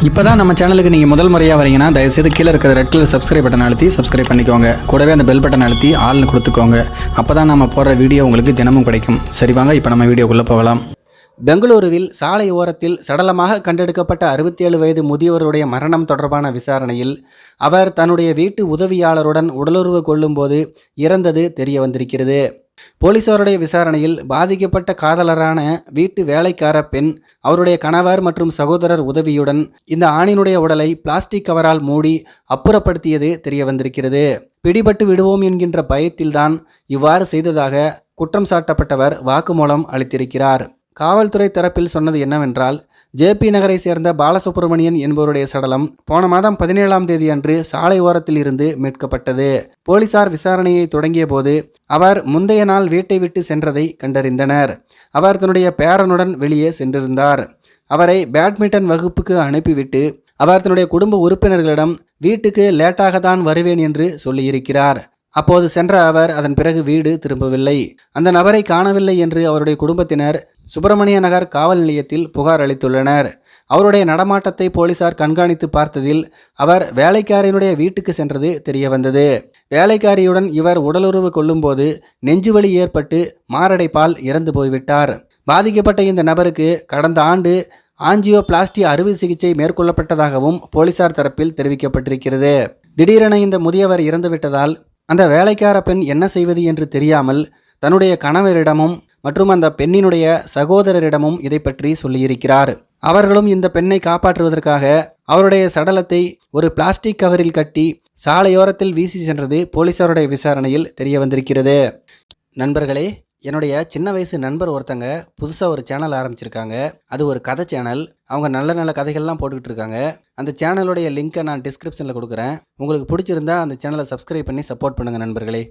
இப்போதான் நம்ம சேனலுக்கு நீங்கள் முதல் முறையாக வரீங்கன்னா தயவுசெய்து கீழே இருக்கிற ரெட் கலர் சப்ஸ்கிரைப் பட்டன் அழுத்தி சப்ஸ்கிரைப் பண்ணிக்கோங்க. கூடவே அந்த பெல் பட்டன் அழுத்தி ஆள்னு கொடுத்துக்கோங்க. அப்போ தான் நம்ம போடுற வீடியோ உங்களுக்கு தினமும் கிடைக்கும். சரி வாங்க இப்போ நம்ம வீடியோக்குள்ளே போகலாம். பெங்களூருவில் சாலை ஓரத்தில் சடலமாக கண்டெடுக்கப்பட்ட 67 வயது முதியவருடைய மரணம் தொடர்பான விசாரணையில் அவர் தன்னுடைய வீட்டு உதவியாளருடன் உடலுறவு கொள்ளும்போது இறந்தது தெரிய வந்திருக்கிறது. போலீசாருடைய விசாரணையில் பாதிக்கப்பட்ட காதலரான வீட்டு வேலைக்கார பெண் அவருடைய கணவர் மற்றும் சகோதரர் உதவியுடன் இந்த ஆணினுடைய உடலை பிளாஸ்டிக் கவரால் மூடி அப்புறப்படுத்தியது தெரிய வந்திருக்கிறது. பிடிபட்டு விடுவோம் என்கின்ற பயத்தில்தான் இவ்வாறு செய்ததாக குற்றம் சாட்டப்பட்டவர் வாக்குமூலம் அளித்திருக்கிறார். காவல்துறை தரப்பில் சொன்னது என்னவென்றால், ஜேபி நகரை சேர்ந்த பாலசுப்ரமணியன் என்பவருடைய சடலம் போன மாதம் 17ஆம் தேதி அன்று சாலை ஓரத்தில் இருந்து மீட்கப்பட்டது. போலீசார் விசாரணையை தொடங்கிய போது அவர் முந்தைய நாள் வீட்டை விட்டு சென்றதை கண்டறிந்தனர். அவர் தன்னுடைய பேரனுடன் வெளியே சென்றிருந்தார். அவரை பேட்மிண்டன் வகுப்புக்கு அனுப்பிவிட்டு அவர் தன்னுடைய குடும்ப உறுப்பினர்களிடம் வீட்டுக்கு லேட்டாக தான் வருவேன் என்று சொல்லியிருக்கிறார். அப்போது சென்ற அவர் அதன் பிறகு வீடு திரும்பவில்லை. அந்த நபரை காணவில்லை என்று அவருடைய குடும்பத்தினர் சுப்பிரமணிய நகர் காவல் நிலையத்தில் புகார் அளித்துள்ளனர். அவருடைய நடமாட்டத்தை போலீசார் கண்காணித்து பார்த்ததில் அவர் வேலைக்காரியினுடைய வீட்டுக்கு சென்றது தெரிய வந்தது. வேலைக்காரியுடன் இவர் உடலுறவு கொள்ளும்போது நெஞ்சுவலி ஏற்பட்டு மாரடைப்பால் இறந்து போய்விட்டார். பாதிக்கப்பட்ட இந்த நபருக்கு கடந்த ஆண்டு ஆஞ்சியோபிளாஸ்டி அறுவை சிகிச்சை மேற்கொள்ளப்பட்டதாகவும் போலீசார் தரப்பில் தெரிவிக்கப்பட்டிருக்கிறது. திடீரென இந்த முதியவர் இறந்துவிட்டதால் அந்த வேலைக்கார பெண் என்ன செய்வது என்று தெரியாமல் தன்னுடைய கணவரிடமும் மற்றும் அந்த பெண்ணினுடைய சகோதரரிடமும் இதை பற்றி சொல்லியிருக்கிறார். அவர்களும் இந்த பெண்ணை காப்பாற்றுவதற்காக அவருடைய சடலத்தை ஒரு பிளாஸ்டிக் கவரில் கட்டி சாலையோரத்தில் வீசி சென்றது போலீசாருடைய விசாரணையில் தெரிய வந்திருக்கிறது. நண்பர்களே, என்னுடைய சின்ன வயசு நண்பர் ஒருத்தங்க புதுசாக ஒரு சேனல் ஆரம்பிச்சிருக்காங்க. அது ஒரு கதை சேனல். அவங்க நல்ல நல்ல கதைகள்லாம் போட்டுக்கிட்டு இருக்காங்க. அந்த சேனலுடைய லிங்க்கை நான் டிஸ்கிரிப்ஷனில் கொடுக்குறேன். உங்களுக்கு பிடிச்சிருந்தா அந்த சேனலை சப்ஸ்கிரைப் பண்ணி சப்போர்ட் பண்ணுங்கள் நண்பர்களே.